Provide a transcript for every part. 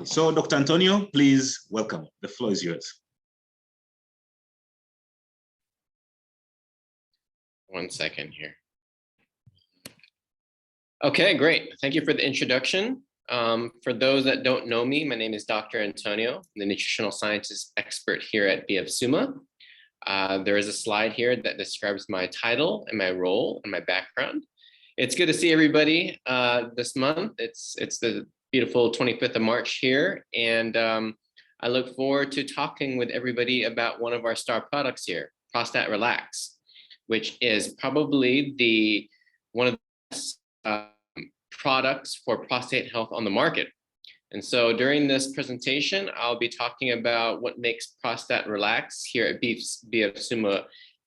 So, Dr. Antonio, please welcome. The floor is yours. One second here. Okay, great. Thank you for the introduction. For those that don't know me, my name is Dr. Antonio, I'm the nutritional scientist expert here at Bfsuma. There is a slide here that describes my title and my role and my background. It's good to see everybody this month. It's the beautiful 25th of March here, and I look forward to talking with everybody about one of our star products here, Prostate Relax, which is probably one of the best products for prostate health on the market. And so during this presentation, I'll be talking about what makes Prostate Relax here at Bfsuma a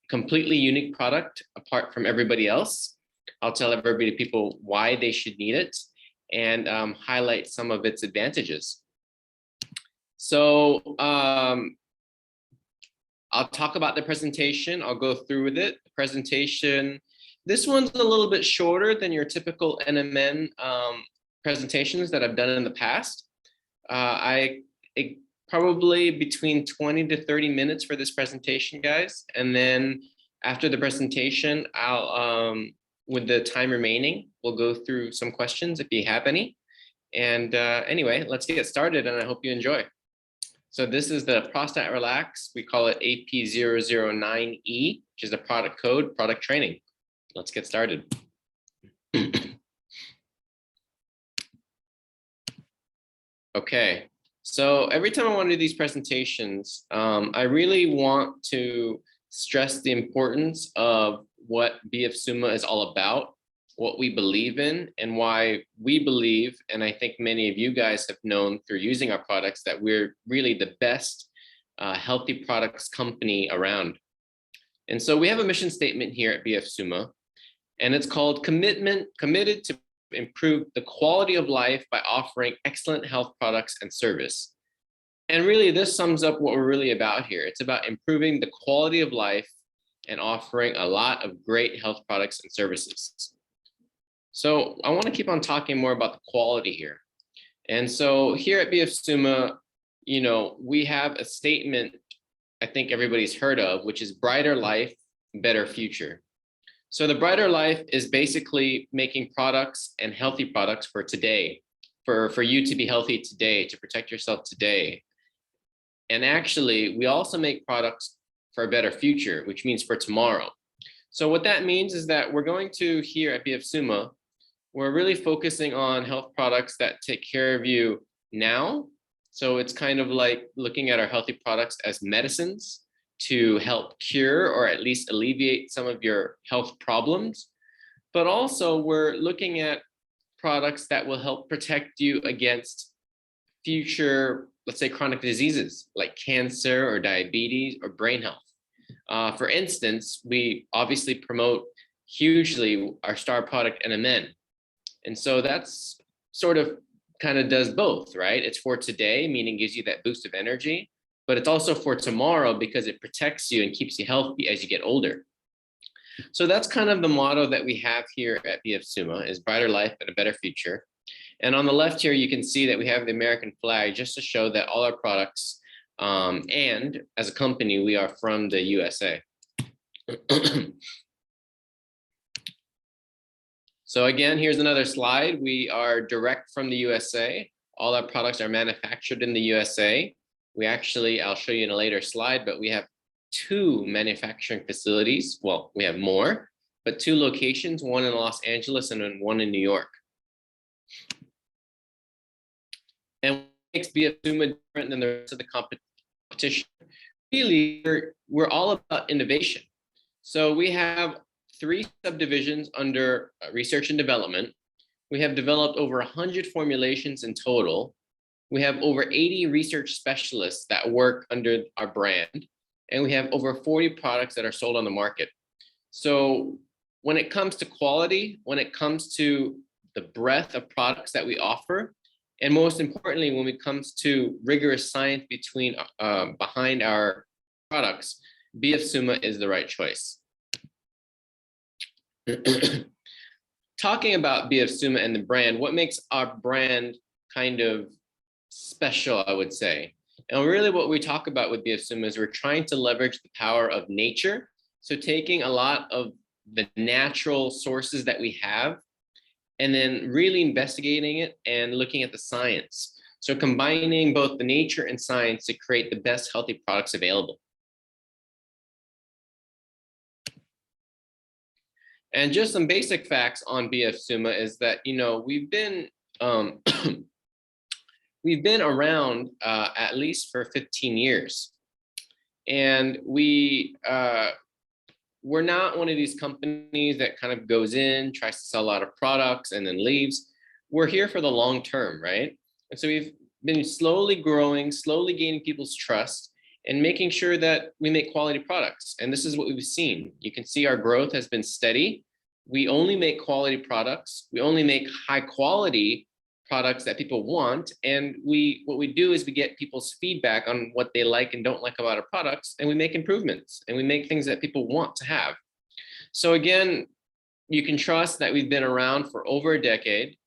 completely unique product apart from everybody else. I'll tell people why they should need it and highlight some of its advantages. So I'll talk about the presentation. I'll go through with it. The presentation, this one's a little bit shorter than your typical NMN presentations that I've done in the past. Probably between 20 to 30 minutes for this presentation, guys. And then after the presentation, I'll, with the time remaining, we'll go through some questions if you have any. And anyway, let's get started, and I hope you enjoy. So this is the Prostate Relax. We call it 𝙆𝙀𝙀𝙀𝙀𝙀, which is the product code, product training. Let's get started. Okay, so every time I want to do these presentations, I really want to stress the importance of what Bfsuma is all about, what we believe in, and why we believe, and I think many of you guys have known through using our products, that we're really the best healthy products company around. And so we have a mission statement here at Bfsuma, and it's called committed to improve the quality of life by offering excellent health products and service. And really this sums up what we're really about here. It's about improving the quality of life and offering a lot of great health products and services. So I want to keep on talking more about the quality here. And so here at Bfsuma, you know, we have a statement I think everybody's heard of, which is brighter life, better future. So the brighter life is basically making products and healthy products for today, for you to be healthy today, to protect yourself today. And actually, we also make products for a better future, which means for tomorrow. So what that means is that we're going to, here at Bfsuma, we're really focusing on health products that take care of you now. So it's kind of like looking at our healthy products as medicines to help cure or at least alleviate some of your health problems. But also we're looking at products that will help protect you against future, let's say, chronic diseases like cancer or diabetes or brain health. For instance, we obviously promote hugely our star product NMN. And so that's sort of kind of does both, right? It's for today, meaning gives you that boost of energy, but it's also for tomorrow because it protects you and keeps you healthy as you get older. So that's kind of the motto that we have here at Bfsuma, is brighter life and a better future. And on the left here, you can see that we have the American flag just to show that all our products and as a company, we are from the USA. So again, here's another slide. We are direct from the USA. All our products are manufactured in the USA. We actually, I'll show you in a later slide, but we have 2 manufacturing facilities. Well, we have more, but 2 locations, one in Los Angeles and then one in New York. And what makes Bfsuma different than the rest of the competition? Really, we're all about innovation. So we have 3 subdivisions under research and development. We have developed over 100 formulations in total. We have over 80 research specialists that work under our brand, and we have over 40 products that are sold on the market. So when it comes to quality, when it comes to the breadth of products that we offer, and most importantly, when it comes to rigorous science behind our products, Bfsuma is the right choice. talking about Bfsuma and the brand, what makes our brand kind of special, I would say. And really what we talk about with Bfsuma is we're trying to leverage the power of nature. So taking a lot of the natural sources that we have and then really investigating it and looking at the science. So combining both the nature and science to create the best healthy products available. And just some basic facts on Bfsuma is that, we've been we've been around at least for 15 years. And we're not one of these companies that kind of goes in, tries to sell a lot of products and then leaves. We're here for the long term, right? And so we've been slowly growing, slowly gaining people's trust and making sure that we make quality products. And this is what we've seen. You can see our growth has been steady. We only make quality products. We only make high quality products that people want. And what we do is we get people's feedback on what they like and don't like about our products, and we make improvements and we make things that people want to have. So again, you can trust that we've been around for over a decade.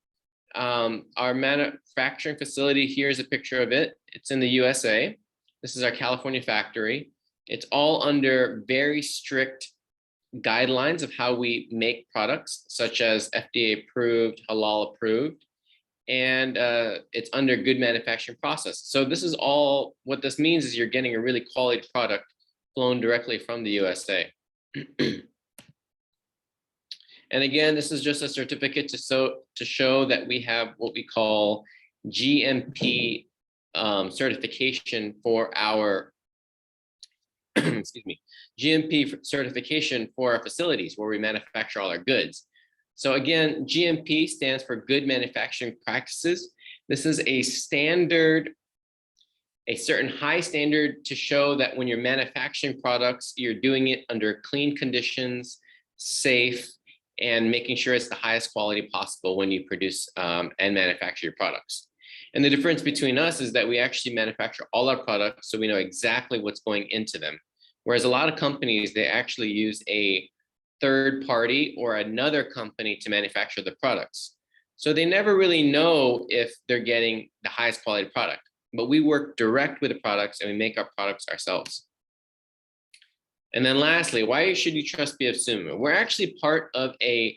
Our manufacturing facility, here's a picture of it. It's in the USA. This is our California factory. It's all under very strict guidelines of how we make products, such as FDA approved, halal approved, and it's under good manufacturing process. So this is all, what this means is you're getting a really quality product flown directly from the USA. And again, this is just a certificate to show that we have what we call GMP certification for our, excuse me, GMP certification for our facilities where we manufacture all our goods. So again, GMP stands for Good Manufacturing Practices. This is a standard, a certain high standard to show that when you're manufacturing products, you're doing it under clean conditions, safe, and making sure it's the highest quality possible when you produce and manufacture your products. And the difference between us is that we actually manufacture all our products, so we know exactly what's going into them. Whereas a lot of companies, they actually use a third party or another company to manufacture the products. So they never really know if they're getting the highest quality product, but we work direct with the products and we make our products ourselves. And then lastly, why should you trust Bfsuma? We're actually part of a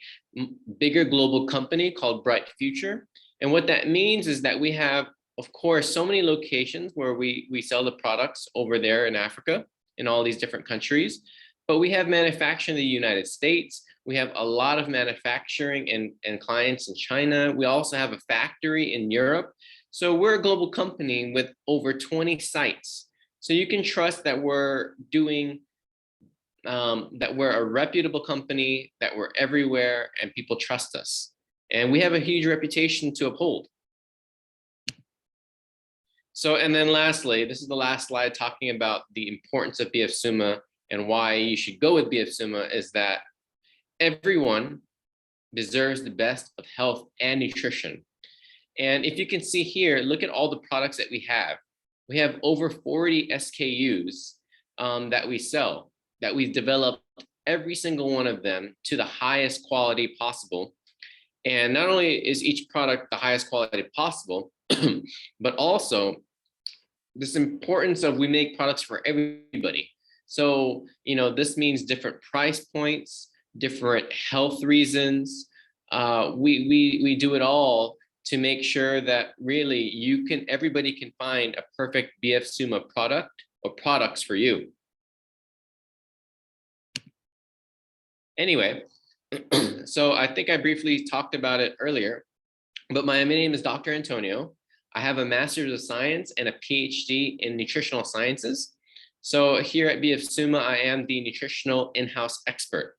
bigger global company called Bright Future. And what that means is that we have, of course, so many locations where we sell the products over there in Africa, in all these different countries. But we have manufacturing in the United States. We have a lot of manufacturing and clients in China. We also have a factory in Europe. So we're a global company with over 20 sites. So you can trust that we're doing, that we're a reputable company, that we're everywhere and people trust us. And we have a huge reputation to uphold. So, and then lastly, this is the last slide talking about the importance of Bfsuma and why you should go with Bfsuma is that everyone deserves the best of health and nutrition. And if you can see here, look at all the products that we have. We have over 40 SKUs that we sell, that we've developed every single one of them to the highest quality possible. And not only is each product the highest quality possible, but also this importance of we make products for everybody. So, this means different price points, different health reasons. We do it all to make sure that really everybody can find a perfect Bfsuma product or products for you. Anyway, so I think I briefly talked about it earlier, but my name is Dr. Antonio. I have a Master's of Science and a PhD in Nutritional Sciences. So here at Bfsuma, I am the nutritional in-house expert.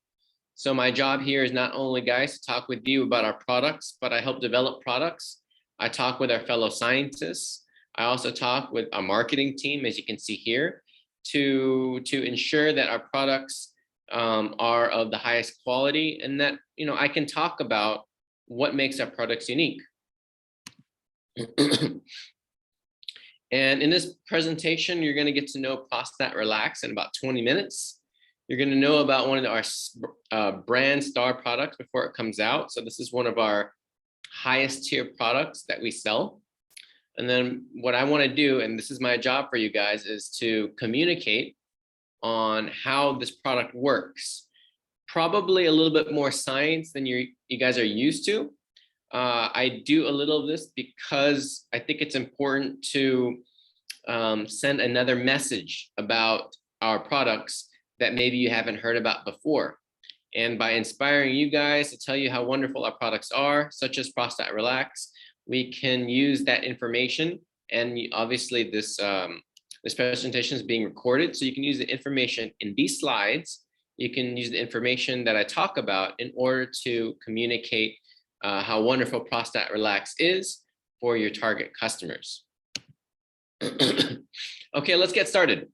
So my job here is not only, guys, to talk with you about our products, but I help develop products. I talk with our fellow scientists. I also talk with our marketing team, as you can see here, to ensure that our products are of the highest quality and that, I can talk about what makes our products unique. And in this presentation, you're going to get to know Prostate Relax in about 20 minutes. You're going to know about one of our brand star products before it comes out. So this is one of our highest tier products that we sell. And then what I want to do, and this is my job for you guys, is to communicate on how this product works. Probably a little bit more science than you guys are used to. I do a little of this because I think it's important to send another message about our products that maybe you haven't heard about before. And by inspiring you guys to tell you how wonderful our products are, such as Prostate Relax, we can use that information. And obviously this presentation is being recorded, so you can use the information in these slides. You can use the information that I talk about in order to communicate how wonderful Prostate Relax is for your target customers. Okay, let's get started.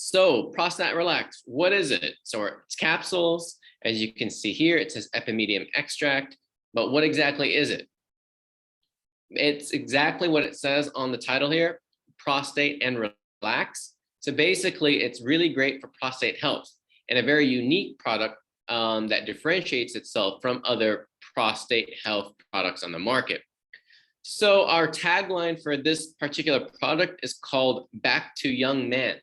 So Prostate Relax, what is it? So it's capsules. As you can see here, it says epimedium extract, but what exactly is it? It's exactly what it says on the title here, prostate and relax. So basically it's really great for prostate health and a very unique product that differentiates itself from other prostate health products on the market. So our tagline for this particular product is called Back to Young Man.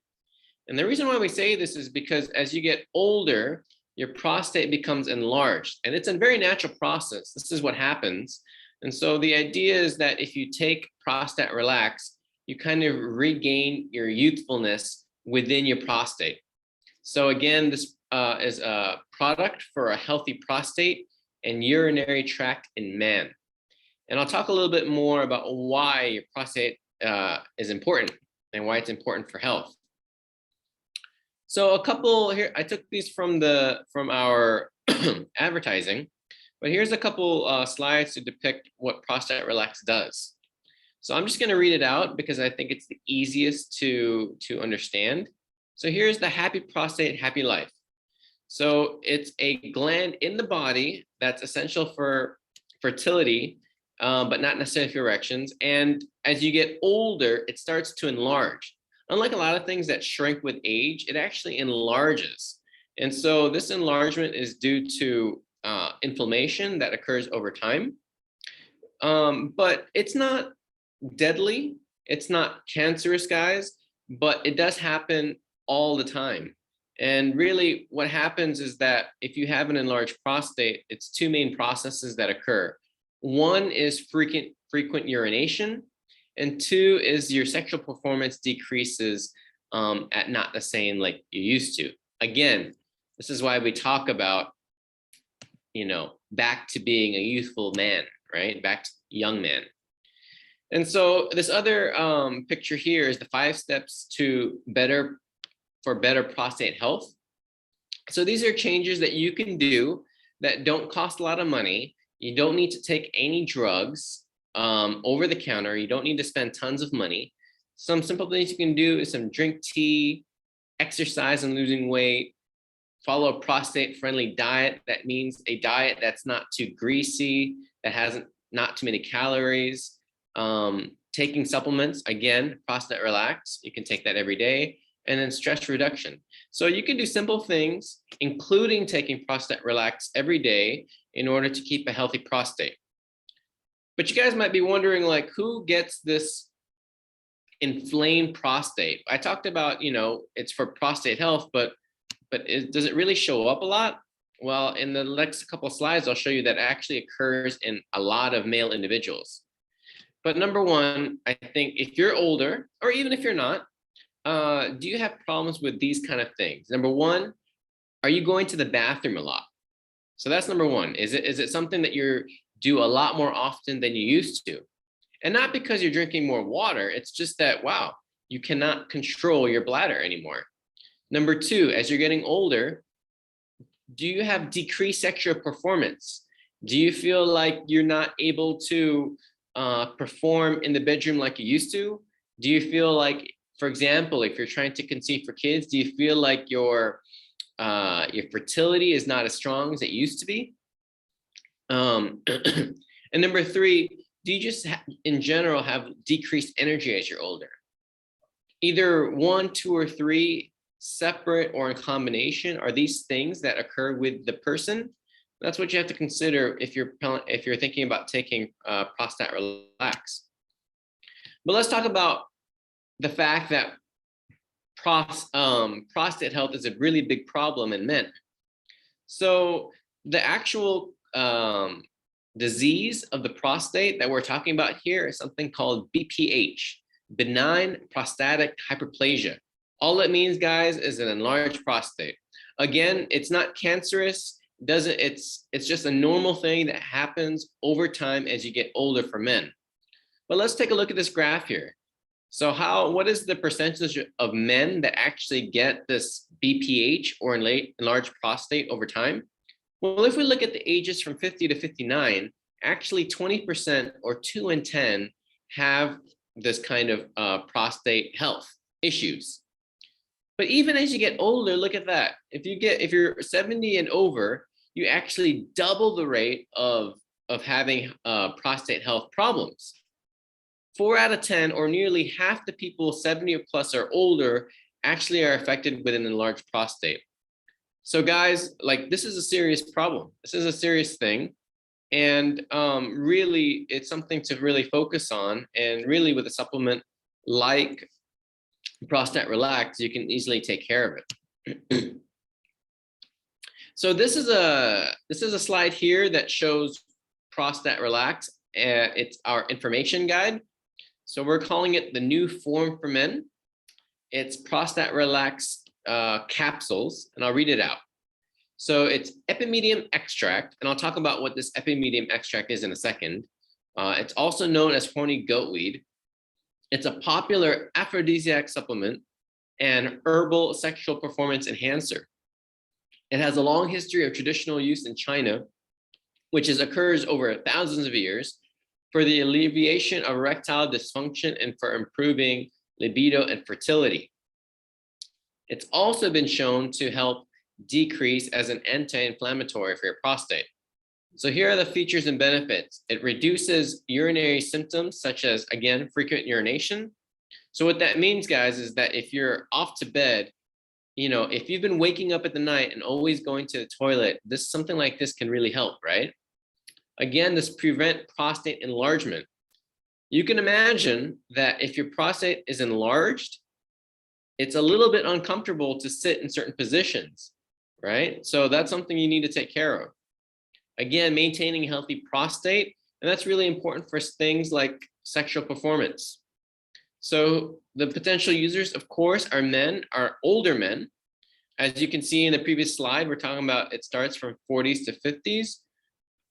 And the reason why we say this is because as you get older, your prostate becomes enlarged, and it's a very natural process. This is what happens. And so the idea is that if you take Prostate Relax, you kind of regain your youthfulness within your prostate. So again, this is a product for a healthy prostate and urinary tract in man. And I'll talk a little bit more about why your prostate is important and why it's important for health. So a couple here, I took these from our advertising, but here's a couple slides to depict what Prostate Relax does. So I'm just going to read it out because I think it's the easiest to understand. So here's the happy prostate, happy life. So it's a gland in the body that's essential for fertility, but not necessarily for erections. And as you get older, it starts to enlarge. Unlike a lot of things that shrink with age, it actually enlarges. And so this enlargement is due to inflammation that occurs over time. But it's not deadly. It's not cancerous, guys, but it does happen all the time. And really what happens is that if you have an enlarged prostate, it's two main processes that occur. One is frequent urination, and two is your sexual performance decreases at not the same like you used to. Again, this is why we talk about, back to being a youthful man, right? Back to young man. And so this other picture here is the 5 steps to better prostate health. So these are changes that you can do that don't cost a lot of money. You don't need to take any drugs over the counter. You don't need to spend tons of money. Some simple things you can do is drink tea, exercise and losing weight, follow a prostate-friendly diet. That means a diet that's not too greasy, that has not too many calories. Taking supplements, again, Prostate Relax, you can take that every day. And then stress reduction. So you can do simple things, including taking Prostate Relax every day in order to keep a healthy prostate. But you guys might be wondering, like, who gets this inflamed prostate? I talked about, it's for prostate health, but does it really show up a lot? Well, in the next couple of slides, I'll show you that actually occurs in a lot of male individuals. But number one, I think if you're older, or even if you're not, do you have problems with these kind of things? Number one, are you going to the bathroom a lot? So that's number one. Is it something that you do a lot more often than you used to? And not because you're drinking more water, it's just that, wow, you cannot control your bladder anymore. Number two, as you're getting older, do you have decreased sexual performance? Do you feel like you're not able to perform in the bedroom like you used to? Do you feel like, for example, if you're trying to conceive for kids, do you feel like your fertility is not as strong as it used to be? And number three, do you just in general have decreased energy as you're older? Either 1, 2, or 3 separate, or in combination? Are these things that occur with the person? That's what you have to consider if you're thinking about taking Prostate Relax. But let's talk about the fact that prostate health is a really big problem in men. So the actual disease of the prostate that we're talking about here is something called BPH, benign prostatic hyperplasia. All it means, guys, is an enlarged prostate. Again, it's not cancerous. It's just a normal thing that happens over time as you get older for men. But let's take a look at this graph here. So what is the percentage of men that actually get this BPH or enlarged prostate over time? Well, if we look at the ages from 50 to 59, actually 20% or 2 in 10 have this kind of prostate health issues. But even as you get older, look at that. If you're 70 and over, you actually double the rate of having prostate health problems. 4 out of 10, or nearly half the people 70 or plus or older, actually are affected with an enlarged prostate. So guys, like, this is a serious problem. This is a serious thing. And really, it's something to really focus on. And really, with a supplement like Prostate Relax, you can easily take care of it. So this is a slide here that shows Prostate Relax. It's our information guide. So we're calling it the new form for men. It's Prostate Relax capsules, and I'll read it out. So it's epimedium extract, and I'll talk about what this epimedium extract is in a second. It's also known as horny goatweed. It's a popular aphrodisiac supplement and herbal sexual performance enhancer. It has a long history of traditional use in China, which occurs over thousands of years, for the alleviation of erectile dysfunction and for improving libido and fertility. It's also been shown to help decrease as an anti-inflammatory for your prostate. So here are the features and benefits. It reduces urinary symptoms such as, again, frequent urination. So what that means, guys, is that if you're off to bed, if you've been waking up at the night and always going to the toilet, something like this can really help, right? Again, this prevent prostate enlargement. You can imagine that if your prostate is enlarged, it's a little bit uncomfortable to sit in certain positions, right? So that's something you need to take care of. Again, maintaining a healthy prostate, and that's really important for things like sexual performance. So the potential users, of course, are older men. As you can see in the previous slide, we're talking about it starts from 40s to 50s,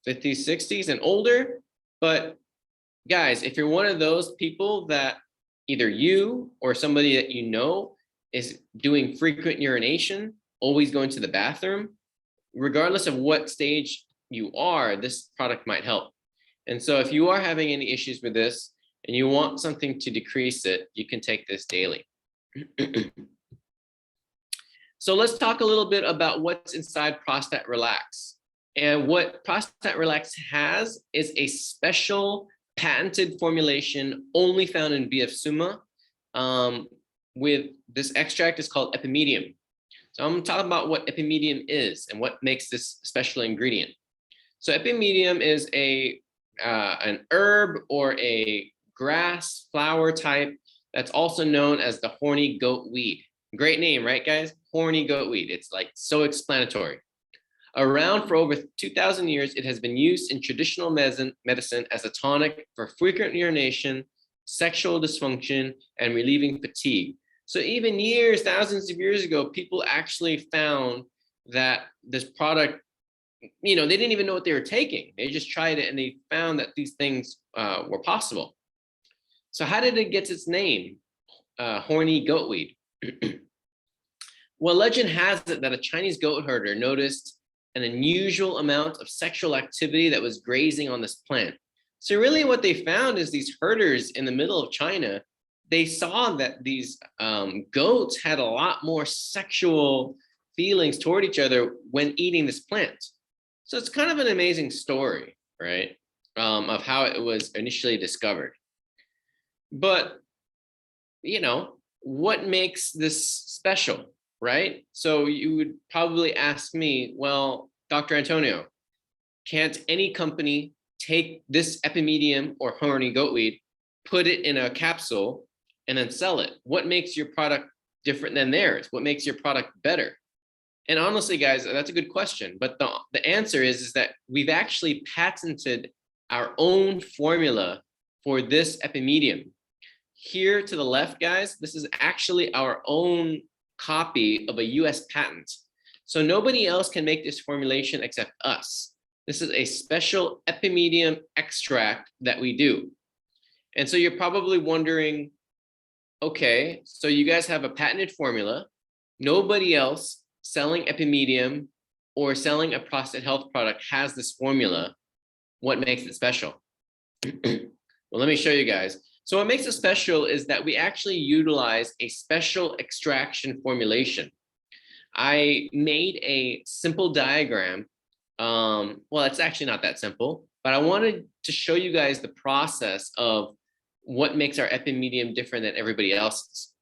50s, 60s, and older. But guys, if you're one of those people that either you or somebody that you know is doing frequent urination, always going to the bathroom, regardless of what stage you are, this product might help. And so if you are having any issues with this and you want something to decrease it, you can take this daily. So let's talk a little bit about what's inside Prostate Relax. And what Prostate Relax has is a special patented formulation only found in Bfsuma. With this extract is called epimedium. So I'm going to talk about what epimedium is and what makes this special ingredient. So epimedium is an herb or a grass flower type that's also known as the horny goatweed. Great name, right, guys? Horny goatweed. It's like so explanatory. Around for over 2,000 years, it has been used in traditional medicine as a tonic for frequent urination, sexual dysfunction, and relieving fatigue. So even thousands of years ago, people actually found that this product, they didn't even know what they were taking. They just tried it and they found that these things were possible. So how did it get its name, horny goatweed? Well, legend has it that a Chinese goat herder noticed an unusual amount of sexual activity that was grazing on this plant. So really what they found is these herders in the middle of China, they saw that these goats had a lot more sexual feelings toward each other when eating this plant. So it's kind of an amazing story, right? Of how it was initially discovered. But, what makes this special, right? So you would probably ask me, well, Dr. Antonio, can't any company take this epimedium or horny goatweed, put it in a capsule, and then sell it? What makes your product different than theirs? What makes your product better? And honestly, guys, that's a good question. But the answer is that we've actually patented our own formula for this epimedium. Here to the left, guys, this is actually our own copy of a US patent. So nobody else can make this formulation except us. This is a special epimedium extract that we do. And so you're probably wondering, okay, so you guys have a patented formula. Nobody else selling epimedium or selling a prostate health product has this formula. What makes it special? Well, let me show you guys. So what makes it special is that we actually utilize a special extraction formulation. I made a simple diagram. Well, it's actually not that simple, but I wanted to show you guys the process of what makes our epimedium different than everybody else's.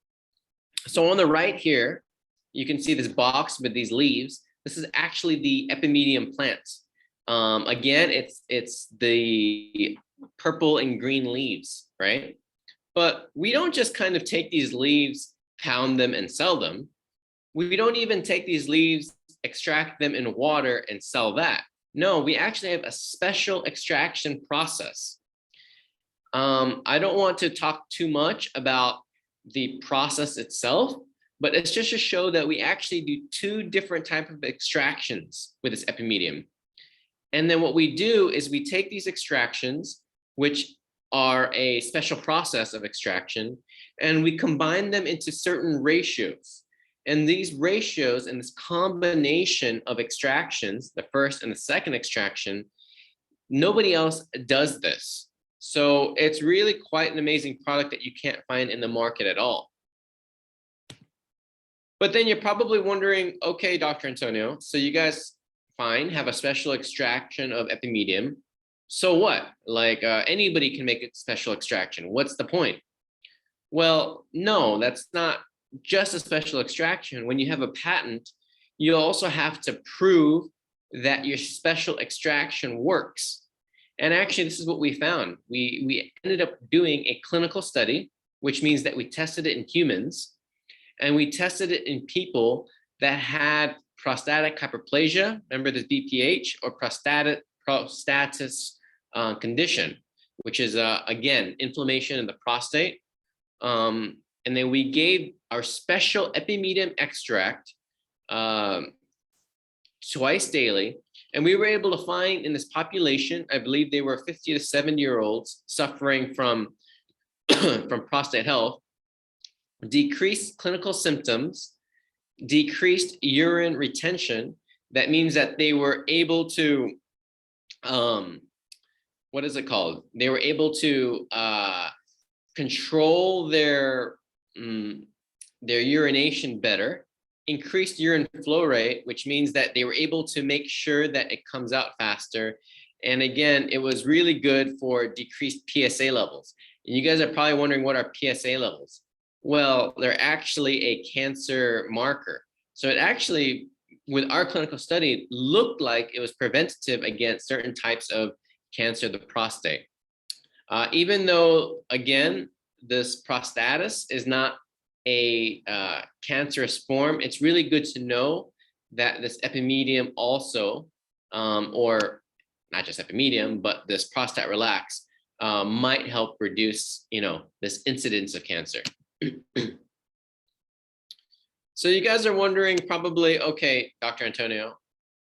So on the right here, you can see this box with these leaves. This is actually the epimedium plant. Again, it's the purple and green leaves, right? But we don't just kind of take these leaves, pound them, and sell them. We don't even take these leaves, extract them in water, and sell that. No, we actually have a special extraction process. I don't want to talk too much about the process itself, but it's just to show that we actually do two different types of extractions with this epimedium. And then what we do is we take these extractions, which are a special process of extraction, and we combine them into certain ratios. And these ratios and this combination of extractions, the first and the second extraction, nobody else does this. So it's really quite an amazing product that you can't find in the market at all. But then you're probably wondering, okay, Dr. Antonio, so you guys fine, have a special extraction of epimedium. So what? Like anybody can make a special extraction. What's the point? Well, no, that's not just a special extraction. When you have a patent, you also have to prove that your special extraction works. And actually, this is what we found. We ended up doing a clinical study, which means that we tested it in humans, and we tested it in people that had prostatic hyperplasia, remember the BPH, or prostatitis condition, which is, again, inflammation in the prostate. And then we gave our special epimedium extract twice daily. And we were able to find in this population, I believe they were 50 to 70-year-olds suffering from, from prostate health, decreased clinical symptoms, decreased urine retention. That means that they were able to, what is it called? They were able to control their urination better, increased urine flow rate, which means that they were able to make sure that it comes out faster. And again, it was really good for decreased PSA levels. And you guys are probably wondering, what are PSA levels? Well, they're actually a cancer marker. So it actually, with our clinical study, looked like it was preventative against certain types of cancer of the prostate. Even though, again, this prostatitis is not a cancerous form, it's really good to know that this epimedium also, or not just epimedium, but this Prostate Relax might help reduce, this incidence of cancer. So you guys are wondering probably, okay, Dr. Antonio,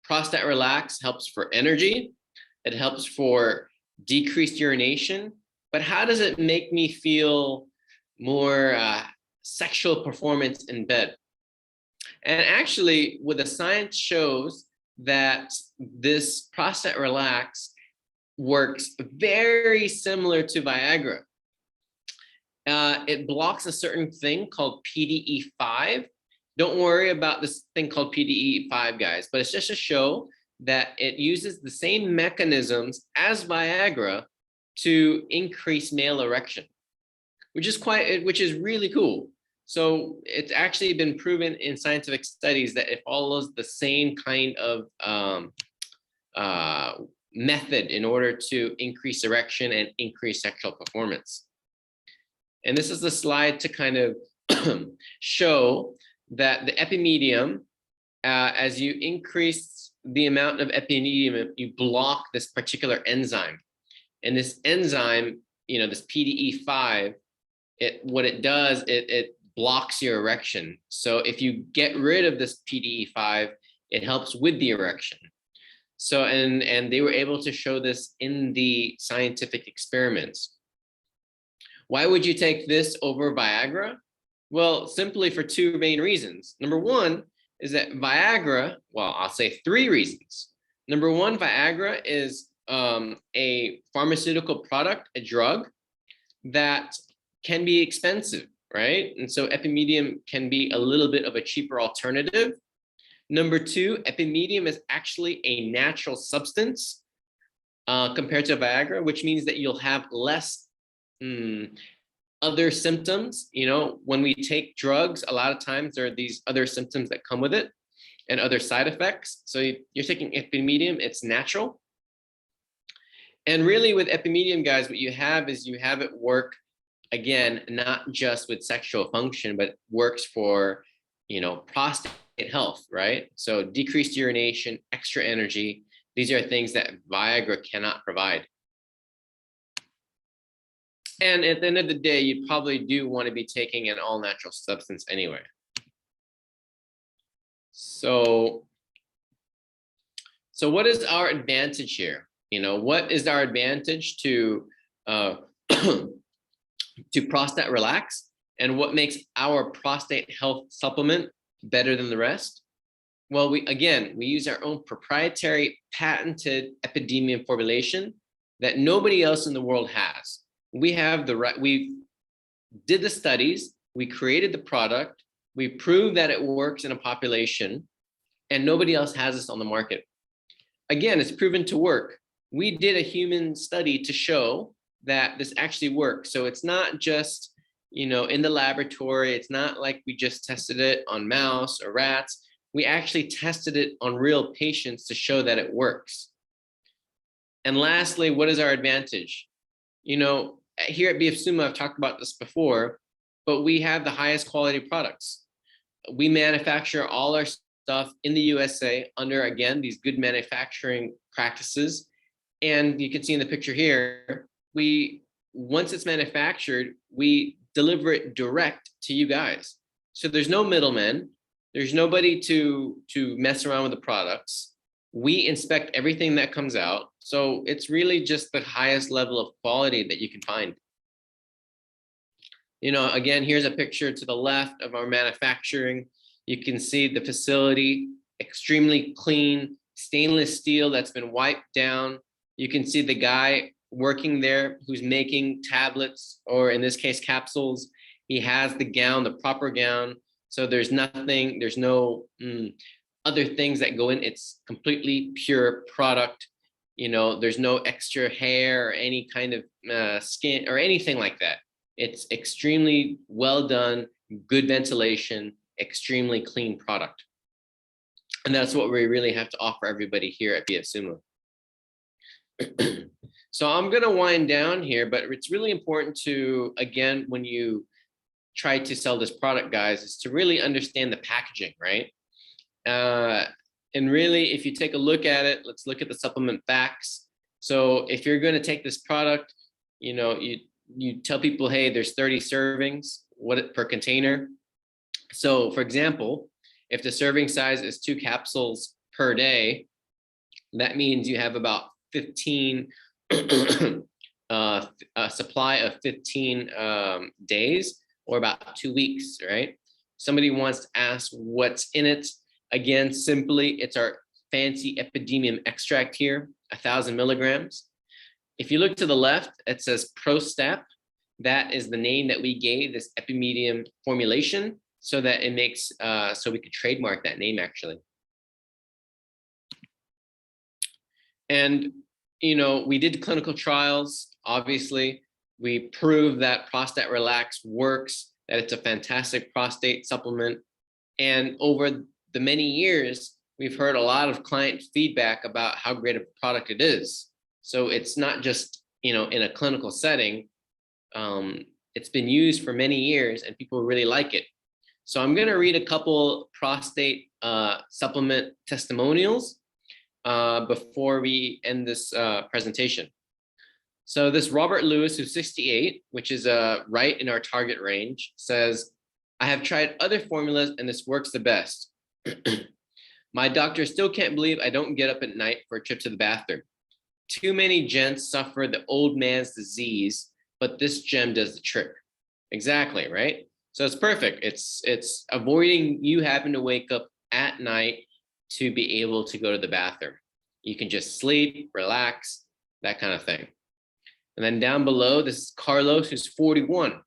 Prostate Relax helps for energy, it helps for decreased urination, but how does it make me feel more sexual performance in bed? And actually, what the science shows that this Prostate Relax works very similar to Viagra. It blocks a certain thing called PDE5. Don't worry about this thing called PDE5, guys, but it's just to show that it uses the same mechanisms as Viagra to increase male erection, which is really cool. So it's actually been proven in scientific studies that it follows the same kind of method in order to increase erection and increase sexual performance. And this is the slide to kind of show that the epimedium, as you increase the amount of epimedium, you block this particular enzyme. And this enzyme, this PDE5, what it does, it blocks your erection. So if you get rid of this PDE5, it helps with the erection. So, and they were able to show this in the scientific experiments. Why would you take this over Viagra? Well, simply for two main reasons. Number one is that Viagra, well, I'll say three reasons. Number one, Viagra is a pharmaceutical product, a drug that can be expensive, right? And so epimedium can be a little bit of a cheaper alternative. Number two, epimedium is actually a natural substance compared to Viagra, which means that you'll have less other symptoms. When we take drugs, a lot of times there are these other symptoms that come with it and other side effects. So you're taking epimedium, it's natural. And really with epimedium, guys, what you have is you have it work, again, not just with sexual function, but works for, prostate health, right? So decreased urination, extra energy. These are things that Viagra cannot provide. And at the end of the day, you probably do want to be taking an all natural substance anyway. So what is our advantage here? What is our advantage to Prostate Relax, and what makes our prostate health supplement better than the rest? Well, we use our own proprietary patented epidemium formulation that nobody else in the world has. We did the studies, we created the product, we proved that it works in a population, and nobody else has this on the market. Again, it's proven to work. We did a human study to show that this actually works. So it's not just, in the laboratory. It's not like we just tested it on mouse or rats. We actually tested it on real patients to show that it works. And lastly, what is our advantage? Here at Bfsuma, I've talked about this before, but we have the highest quality products. We manufacture all our stuff in the USA under, again, these good manufacturing practices. And you can see in the picture here, once it's manufactured, we deliver it direct to you guys. So there's no middlemen. There's nobody to mess around with the products. We inspect everything that comes out. So it's really just the highest level of quality that you can find. Again, here's a picture to the left of our manufacturing. You can see the facility, extremely clean, stainless steel that's been wiped down. You can see the guy working there who's making tablets, or in this case, capsules. He has the gown, the proper gown. So there's no other things that go in. It's completely pure product. There's no extra hair or any kind of skin or anything like that. It's extremely well done, good ventilation, extremely clean product. And that's what we really have to offer everybody here at Bfsuma. So I'm going to wind down here, but it's really important to, again, when you try to sell this product, guys, is to really understand the packaging, right? And really, if you take a look at it, let's look at the supplement facts. So if you're going to take this product, you tell people, hey, there's 30 servings per container. So for example, if the serving size is 2 capsules per day, that means you have about 15 a supply of 15 days, or about 2 weeks, right? Somebody wants to ask what's in it. Again, simply, it's our fancy epidemium extract here, 1,000 milligrams. If you look to the left, it says Prostate. That is the name that we gave this epimedium formulation, so that it makes, so we could trademark that name actually. And, we did clinical trials. Obviously, we proved that Prostate Relax works that it's a fantastic prostate supplement. And over the many years, we've heard a lot of client feedback about how great of a product it is. So it's not just, in a clinical setting. It's been used for many years and people really like it. So I'm going to read a couple prostate supplement testimonials before we end this presentation. So this Robert Lewis, who's 68, which is right in our target range, says, I have tried other formulas and this works the best. My doctor still can't believe I don't get up at night for a trip to the bathroom. Too many gents suffer the old man's disease, but this gem does the trick. Exactly, right? So it's perfect. It's avoiding you having to wake up at night to be able to go to the bathroom. You can just sleep, relax, that kind of thing. And then down below, this is Carlos, who's 41,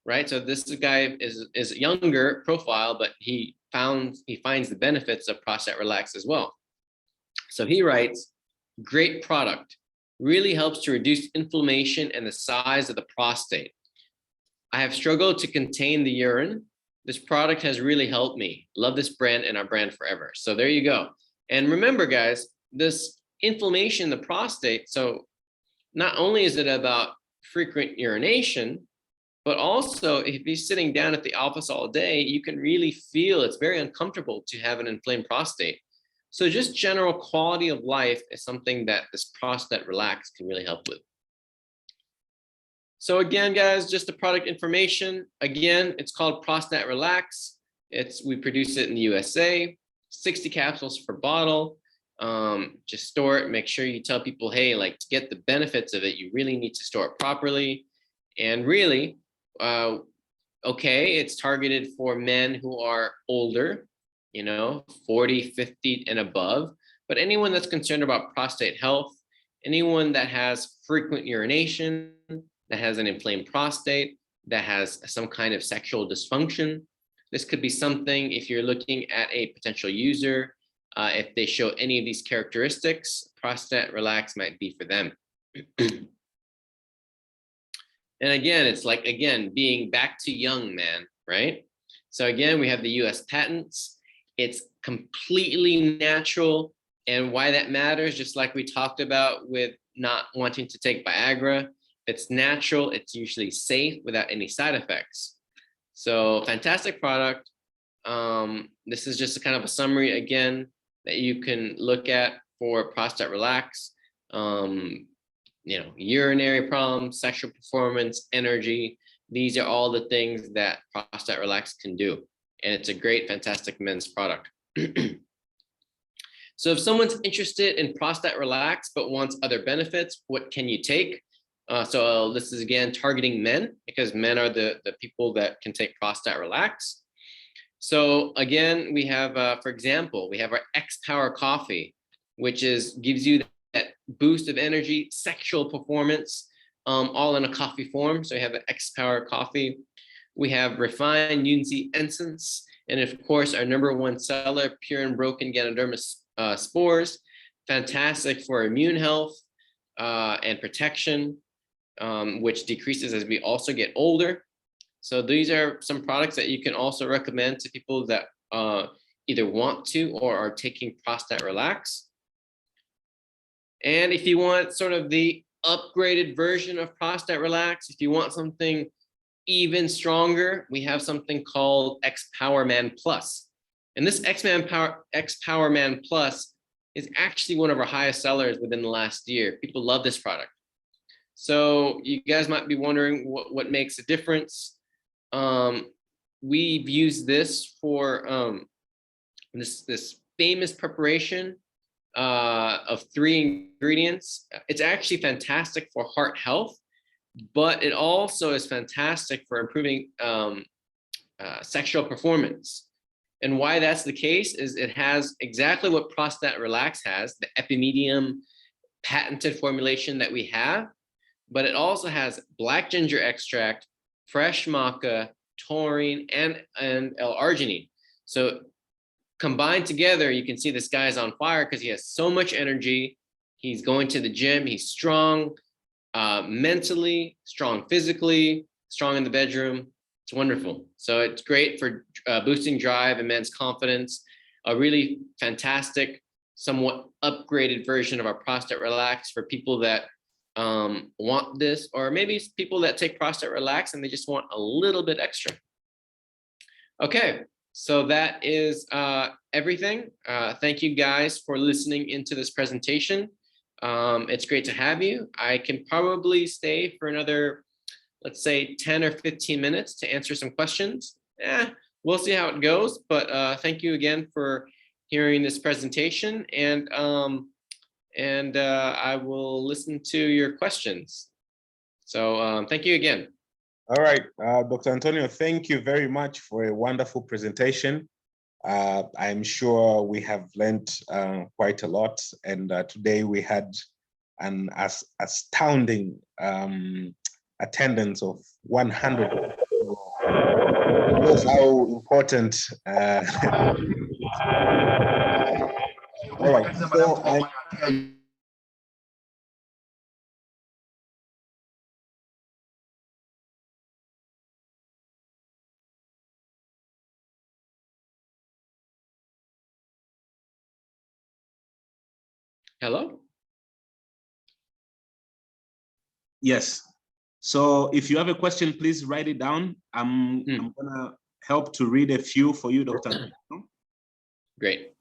right? So this guy is a younger profile, but he finds the benefits of Prostate Relax as well. So he writes, great product, really helps to reduce inflammation and the size of the prostate. I have struggled to contain the urine. This product has really helped me. Love this brand and our brand forever. So there you go. And remember, guys, this inflammation in the prostate, so not only is it about frequent urination, but also if you're sitting down at the office all day, you can really feel it's very uncomfortable to have an inflamed prostate. So just general quality of life is something that this Prostate Relax can really help with. So again, guys, just the product information. Again, it's called Prostate Relax. We produce it in the USA, 60 capsules per bottle. Just store it. Make sure you tell people, hey, like to get the benefits of it, you really need to store it properly. And really, okay, it's targeted for men who are older, 40, 50 and above, but anyone that's concerned about prostate health, anyone that has frequent urination, that has an inflamed prostate, that has some kind of sexual dysfunction. This could be something if you're looking at a potential user, if they show any of these characteristics, Prostate Relax might be for them. And again, it's like, being back to young, man, right? So again, we have the US patents. It's completely natural. And why that matters, just like we talked about with not wanting to take Viagra, it's natural, it's usually safe without any side effects. So fantastic product. This is just a kind of a summary again that you can look at for Prostate Relax. Urinary problems, sexual performance, energy. These are all the things that Prostate Relax can do. And it's a great, fantastic men's product. So if someone's interested in Prostate Relax but wants other benefits, what can you take? So this is again targeting men because men are the people that can take Prostate Relax. So again, we have, for example, we have our 𝙊𝙀𝙀𝙀𝙀 coffee, which gives you that boost of energy, sexual performance, all in a coffee form. So we have an 𝙊𝙀𝙀𝙀𝙀 coffee. We have refined Unzi incense, and of course, our #1 seller, pure and broken Ganoderma spores, fantastic for immune health and protection, which decreases as we also get older. So these are some products that you can also recommend to people that either want to or are taking Prostate Relax. And if you want sort of the upgraded version of Prostate Relax, if you want something even stronger, we have something called 𝙊𝙀𝙀𝙀𝙀 Plus. And this 𝙊𝙀𝙀𝙀𝙀𝙀 Plus is actually one of our highest sellers within the last year. People love this product. So you guys might be wondering what makes a difference. We've used this for this famous preparation of 3 ingredients. It's actually fantastic for heart health, but it also is fantastic for improving sexual performance. And why that's the case is it has exactly what Prostate Relax has, the epimedium patented formulation that we have, but it also has black ginger extract, fresh maca, taurine, and L-arginine. So combined together, you can see this guy's on fire because he has so much energy. He's going to the gym. He's strong mentally, strong physically, strong in the bedroom. It's wonderful. So it's great for boosting drive and men's confidence. A really fantastic, somewhat upgraded version of our Prostate Relax for people that want this, or maybe people that take Prostate Relax and they just want a little bit extra. Okay, so that is everything. Thank you guys for listening into this presentation. It's great to have you. I can probably stay for another, let's say 10 or 15 minutes to answer some questions. We'll see how it goes, but thank you again for hearing this presentation, and I will listen to your questions. So thank you again. All right, Dr. Antonio, thank you very much for a wonderful presentation. I'm sure we have learned quite a lot, and today we had an astounding attendance of 100. It knows how important. All right, so Hello? yes. So if you have a question, please write it down. I'm gonna help to read a few for you, Dr. Antonio. Great.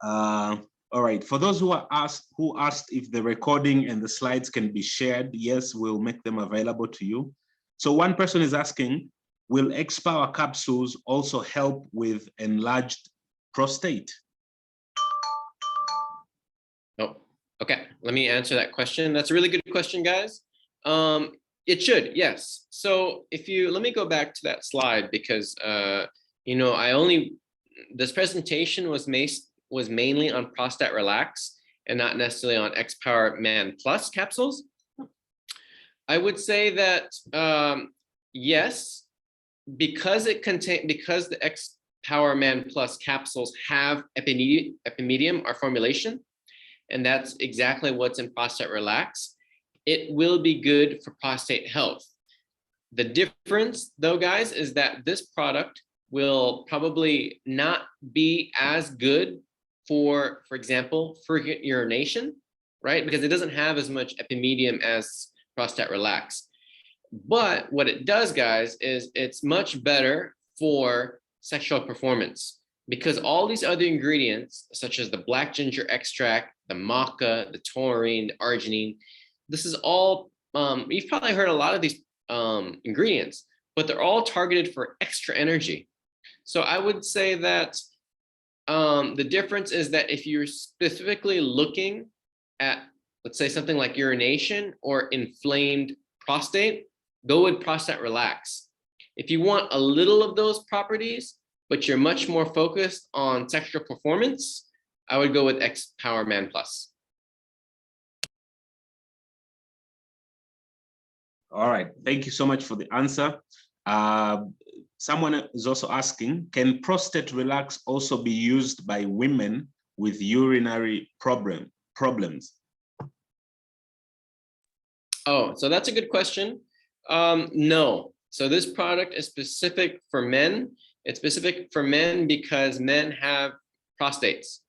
All right, for those who asked if the recording and the slides can be shared, yes, we'll make them available to you. So one person is asking, will 𝙔𝙀𝙀𝙀𝙀 capsules also help with enlarged prostate? Oh, okay. Let me answer that question. That's a really good question, guys. It should, yes. So if you, let me go back to that slide because, you know, this presentation was mainly on Prostate Relax and not necessarily on 𝙔𝙀𝙀𝙀𝙀 Man Plus capsules. I would say that, yes, because the 𝙔𝙀𝙀𝙀𝙀 Man Plus capsules have epimedium, our formulation, and that's exactly what's in Prostate Relax, it will be good for prostate health. The difference, though, guys, is that this product will probably not be as good for example, for urination, right? Because it doesn't have as much epimedium as Prostate Relax. But what it does, guys, is it's much better for sexual performance because all these other ingredients, such as the black ginger extract, the maca, the taurine, the arginine, this is all, you've probably heard a lot of these ingredients, but they're all targeted for extra energy. So I would say that the difference is that if you're specifically looking at, let's say, something like urination or inflamed prostate, go with Prostate Relax. If you want a little of those properties, but you're much more focused on sexual performance, I would go with 𝙔𝙀𝙀𝙀𝙀 Man Plus. All right, thank you so much for the answer. Someone is also asking, can Prostate Relax also be used by women with urinary problems? Oh, so that's a good question. No, so this product is specific for men. It's specific for men because men have prostates.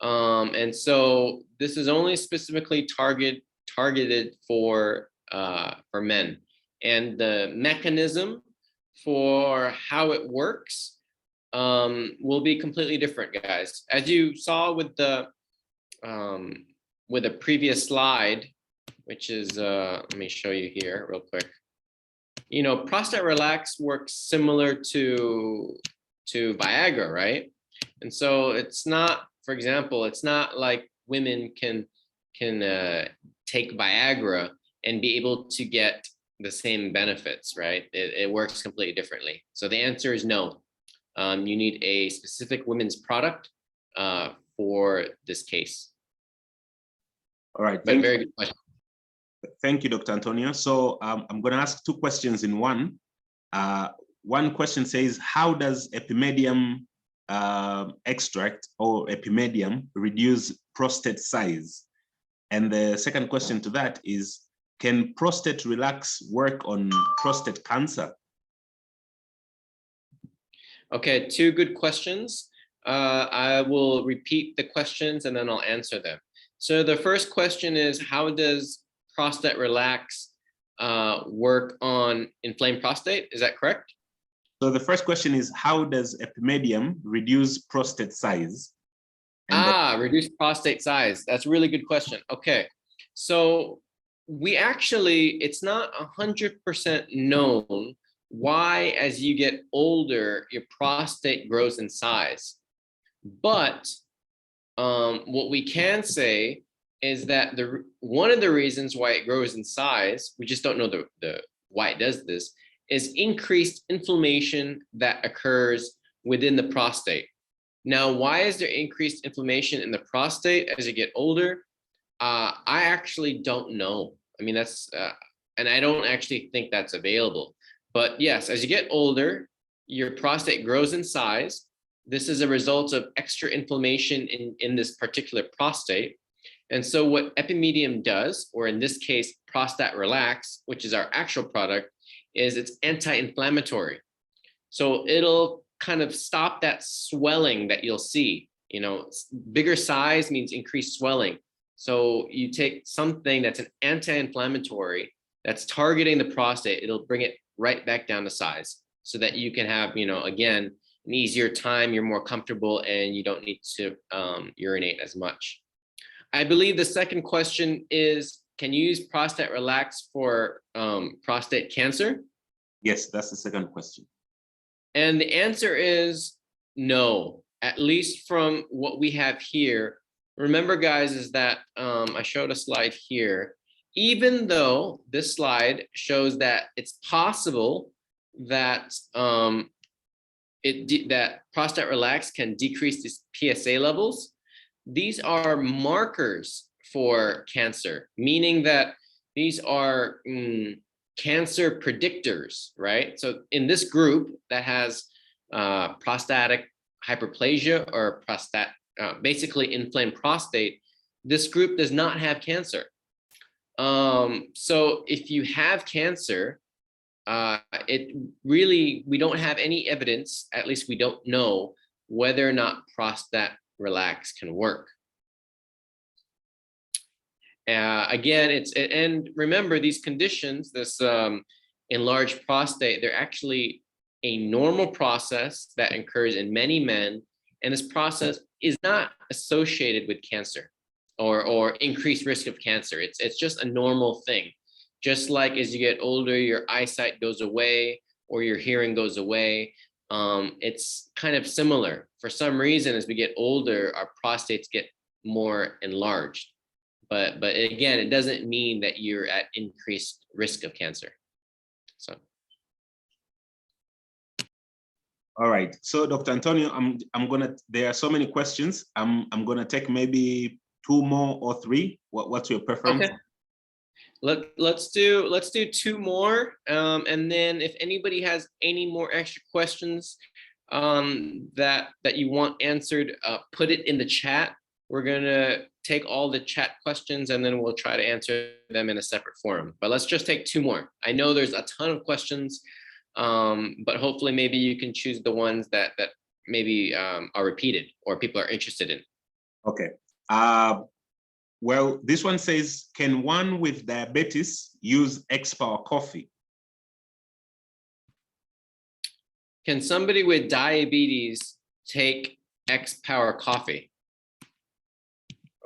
And so this is only specifically targeted for men. And the mechanism for how it works will be completely different, guys. As you saw with the previous slide, which is let me show you here real quick. You know, Prostate Relax works similar to Viagra, right? And so it's not, for example, it's not like women can take Viagra and be able to get the same benefits, right? It works completely differently. So the answer is no. You need a specific women's product for this case. All right. But very good question. Thank you, Dr. Antonio. So I'm going to ask two questions in one. One question says, how does epimedium extract or epimedium reduce prostate size? And the second question to that is, can Prostate Relax work on prostate cancer? Okay, two good questions. I will repeat the questions and then I'll answer them. So the first question is, how does Prostate Relax work on inflamed prostate? Is that correct? So the first question is, how does epimedium reduce prostate size? And reduce prostate size. That's a really good question. Okay, so we actually, it's not 100% known why, as you get older, your prostate grows in size. But what we can say is that one of the reasons why it grows in size, we just don't know the why it does this, is increased inflammation that occurs within the prostate. Now, why is there increased inflammation in the prostate as you get older? I actually don't know. I mean, that's, and I don't actually think that's available. But yes, as you get older, your prostate grows in size. This is a result of extra inflammation in this particular prostate. And so what epimedium does, or in this case, Prostate Relax, which is our actual product, is it's anti-inflammatory. So it'll kind of stop that swelling that you'll see. You know, bigger size means increased swelling. So you take something that's an anti-inflammatory that's targeting the prostate, it'll bring it right back down to size so that you can have, you know, again, an easier time, you're more comfortable, and you don't need to urinate as much. I believe the second question is, can you use Prostate Relax for prostate cancer? Yes, that's the second question. And the answer is no, at least from what we have here. Remember, guys, is that I showed a slide here. Even though this slide shows that it's possible that that Prostate Relax can decrease these PSA levels, these are markers for cancer, meaning that these are cancer predictors, right? So in this group that has prostatic hyperplasia or basically inflamed prostate, this group does not have cancer. So if you have cancer, we don't have any evidence, at least we don't know whether or not Prostate Relax can work. Again, and remember, these conditions, this enlarged prostate, they're actually a normal process that occurs in many men, and this process is not associated with cancer or increased risk of cancer. It's just a normal thing. Just like as you get older, your eyesight goes away or your hearing goes away. It's kind of similar. For some reason, as we get older, our prostates get more enlarged. But again, it doesn't mean that you're at increased risk of cancer. So. All right. So, Dr. Antonio, there are so many questions. I'm gonna take maybe 2 more or 3. What's your preference? Okay. Let's do 2 more, and then if anybody has any more extra questions that you want answered, put it in the chat. We're gonna take all the chat questions and then we'll try to answer them in a separate forum. But let's just take 2 more. I know there's a ton of questions, but hopefully maybe you can choose the ones that maybe are repeated or people are interested in. Okay. Well, this one says, can one with diabetes use 𝙊𝙀𝙀𝙀𝙀 coffee? Can somebody with diabetes take 𝙊𝙀𝙀𝙀𝙀 coffee?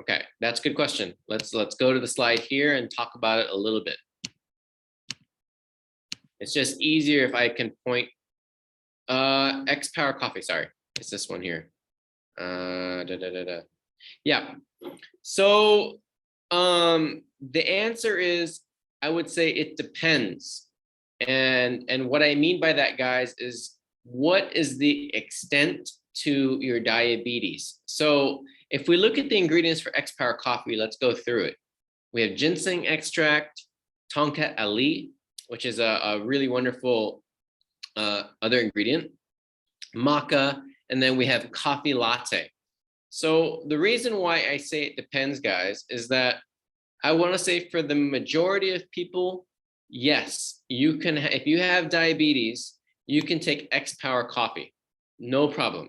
Okay, that's a good question. Let's go to the slide here and talk about it a little bit. It's just easier if I can point 𝙊𝙀𝙀𝙀𝙀 coffee. Sorry, it's this one here. Yeah. So the answer is, I would say it depends. And what I mean by that, guys, is what is the extent to your diabetes? So if we look at the ingredients for 𝙊𝙀𝙀𝙀𝙀 coffee, let's go through it. We have ginseng extract, tonka ali, which is a really wonderful other ingredient, maca, and then we have coffee latte. So the reason why I say it depends, guys, is that I want to say for the majority of people, yes, you can, if you have diabetes, you can take 𝙊𝙀𝙀𝙀𝙀 coffee. no problem.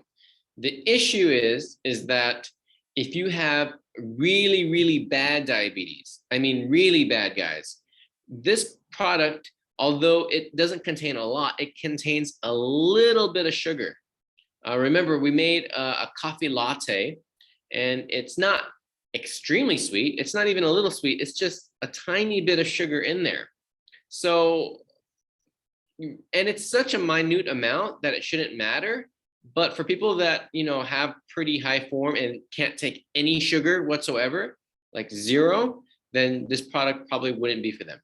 The issue is that if you have really, really bad diabetes, I mean, really bad, guys, this product, although it doesn't contain a lot, it contains a little bit of sugar. Remember, we made a coffee latte, and it's not extremely sweet. It's not even a little sweet. It's just a tiny bit of sugar in there. So, and it's such a minute amount that it shouldn't matter. But for people that, you know, have pretty high form and can't take any sugar whatsoever, like zero, then this product probably wouldn't be for them.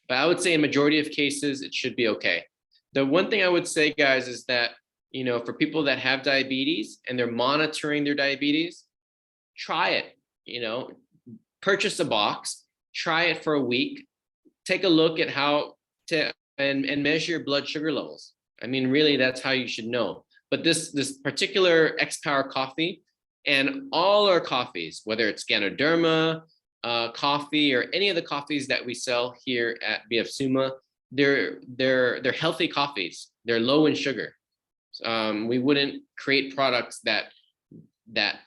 But I would say in majority of cases, it should be okay. The one thing I would say, guys, is that, you know, for people that have diabetes and they're monitoring their diabetes, try it, you know, purchase a box, try it for a week, take a look at how to, and measure your blood sugar levels. I mean, really, that's how you should know. But this particular 𝙊𝙀𝙀𝙀𝙀 coffee and all our coffees, whether it's Ganoderma coffee or any of the coffees that we sell here at Bfsuma, they're healthy coffees. They're low in sugar. We wouldn't create products that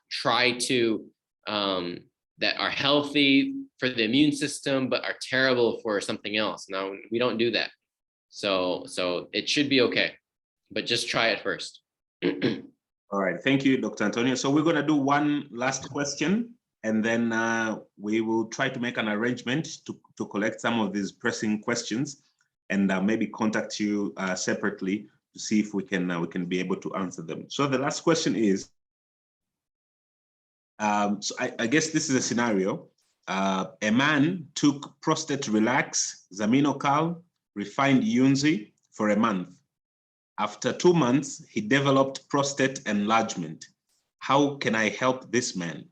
try to that are healthy for the immune system but are terrible for something else. No, we don't do that. So it should be okay, but just try it first. All right, thank you, Dr. Antonio. So we're going to do one last question, and then we will try to make an arrangement to collect some of these pressing questions, and maybe contact you separately to see if we can be able to answer them. So the last question is, so I guess this is a scenario. A man took Prostate Relax, 𝙆𝙀𝙀𝙀𝙀, refined 𝙆𝙀𝙀𝙀𝙀 for a month. After 2 months, he developed prostate enlargement. How can I help this man?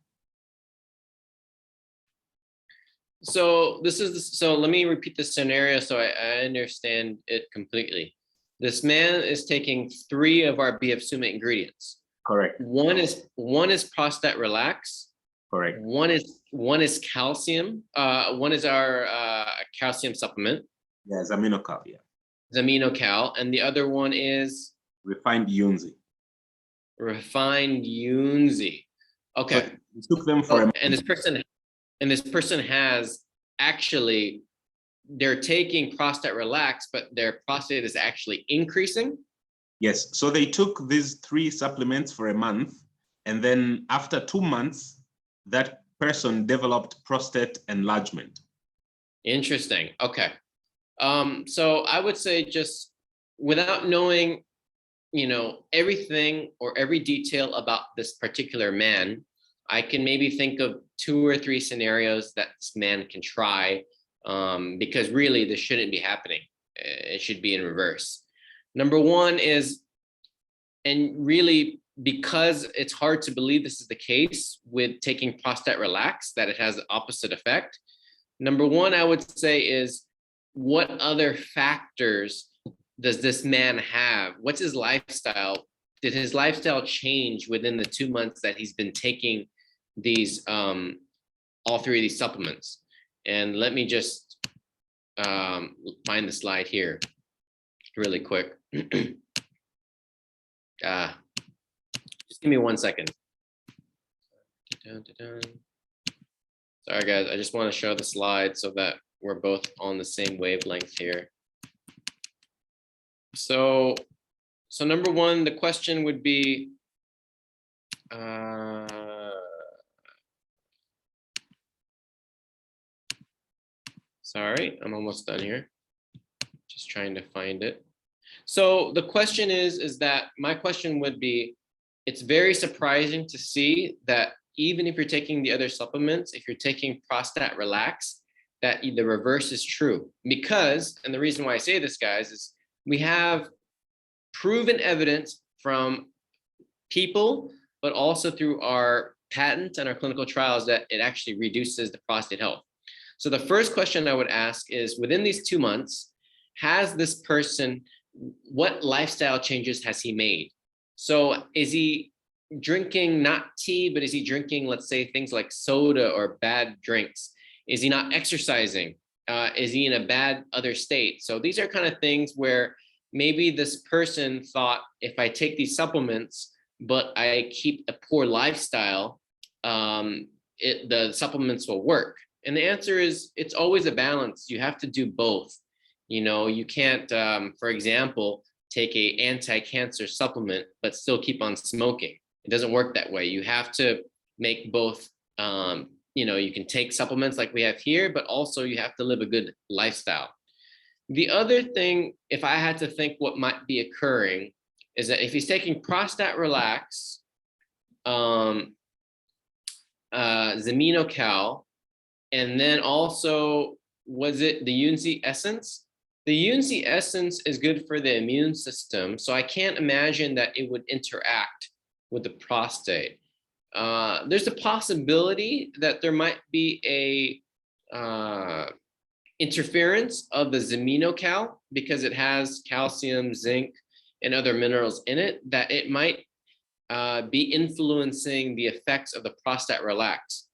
So let me repeat the scenario so I understand it completely. This man is taking 3 of our Bfsuma ingredients. Correct. One is Prostate Relax. Correct. One is calcium. One is our calcium supplement. Yeah, 𝙆𝙀𝙀𝙀𝙀, yeah. 𝙆𝙀𝙀𝙀𝙀, and the other one is refined 𝙆𝙀𝙀𝙀. Refined 𝙆𝙀𝙀𝙀𝙀. Okay. So took them for a and this person has actually, they're taking Prostate Relax, but their prostate is actually increasing. Yes. So they took these 3 supplements for a month, and then after 2 months, that person developed prostate enlargement. Interesting. Okay. So I would say, just without knowing, you know, everything or every detail about this particular man, I can maybe think of 2 or 3 scenarios that this man can try, because really this shouldn't be happening. It should be in reverse. Number 1 is, and really, because it's hard to believe this is the case with taking Prostate Relax, that it has the opposite effect. Number 1, I would say, is what other factors does this man have? What's his lifestyle? Did his lifestyle change within the 2 months that he's been taking these, all 3 of these supplements? And let me just find the slide here really quick. Just give me 1 second. Sorry, guys, I just want to show the slide so that we're both on the same wavelength here. So number 1, the question would be, sorry, I'm almost done here. Just trying to find it. So the question is that, my question would be, it's very surprising to see that even if you're taking the other supplements, if you're taking Prostate Relax, that the reverse is true. Because, and the reason why I say this, guys, is we have proven evidence from people, but also through our patents and our clinical trials, that it actually reduces the prostate health. So the first question I would ask is, within these 2 months, has this person, what lifestyle changes has he made? So is he drinking not tea, but is he drinking, let's say, things like soda or bad drinks? Is he not exercising? Is he in a bad other state? So these are kind of things where maybe this person thought, if I take these supplements, but I keep a poor lifestyle, the supplements will work. And the answer is, it's always a balance. You have to do both. You know, you can't, for example, take a anti-cancer supplement, but still keep on smoking. It doesn't work that way. You have to make both. You know, you can take supplements like we have here, but also you have to live a good lifestyle. The other thing, if I had to think what might be occurring, is that if he's taking Prostate Relax, 𝙆𝙀𝙀𝙀𝙀, and then also, was it the 𝙀𝙀𝙀𝙀 essence? The 𝙀𝙀𝙀 essence is good for the immune system, so I can't imagine that it would interact with the prostate. There's a possibility that there might be a interference of the 𝙆𝙀𝙀𝙀 because it has calcium, zinc, and other minerals in it, that it might be influencing the effects of the Prostate Relax.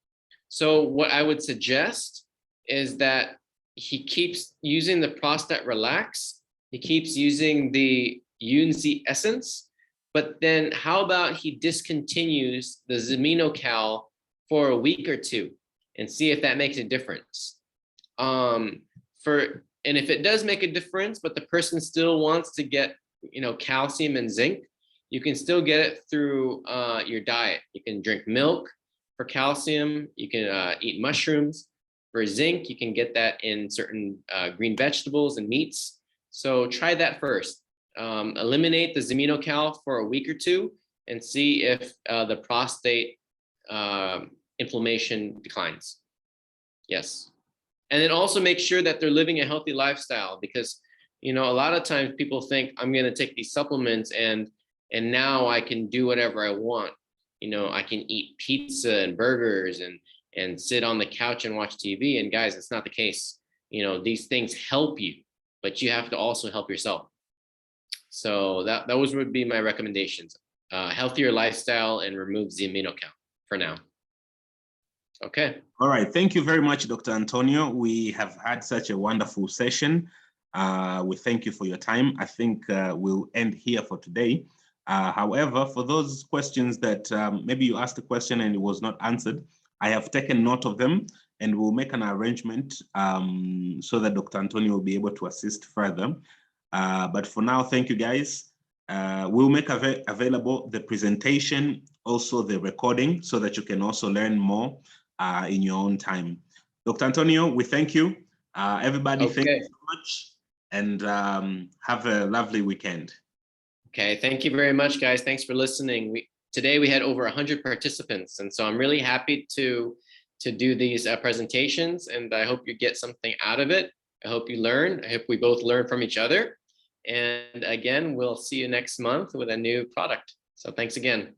So what I would suggest is that he keeps using the Prostate Relax, he keeps using the 𝙀𝙀𝙀𝙀 essence, but then how about he discontinues the 𝙆𝙀𝙀𝙀𝙀 for a week or two and see if that makes a difference. And if it does make a difference, but the person still wants to get, you know, calcium and zinc, you can still get it through your diet. You can drink milk for calcium. You can eat mushrooms. For zinc, you can get that in certain green vegetables and meats. So try that first. Eliminate the 𝙆𝙀𝙀𝙀𝙀 for a week or two and see if the prostate inflammation declines. Yes. And then also make sure that they're living a healthy lifestyle, because, you know, a lot of times people think, I'm going to take these supplements and now I can do whatever I want. You know, I can eat pizza and burgers and sit on the couch and watch TV. And guys, it's not the case. You know, these things help you, but you have to also help yourself. So those would be my recommendations. Healthier lifestyle and remove 𝙆𝙀𝙀𝙀𝙀 for now. Okay. All right. Thank you very much, Dr. Antonio. We have had such a wonderful session. We thank you for your time. I think we'll end here for today. However, for those questions that maybe you asked a question and it was not answered, I have taken note of them and we'll make an arrangement so that Dr. Antonio will be able to assist further. But for now, thank you guys. We'll make available the presentation, also the recording, so that you can also learn more in your own time. Dr. Antonio, we thank you. Everybody, Okay. thank you so much, and have a lovely weekend. Okay, thank you very much, guys. Thanks for listening. Today we had over 100 participants, and so I'm really happy to do these presentations, and I hope you get something out of it. I hope you learn. I hope we both learn from each other. And again, we'll see you next month with a new product. So thanks again.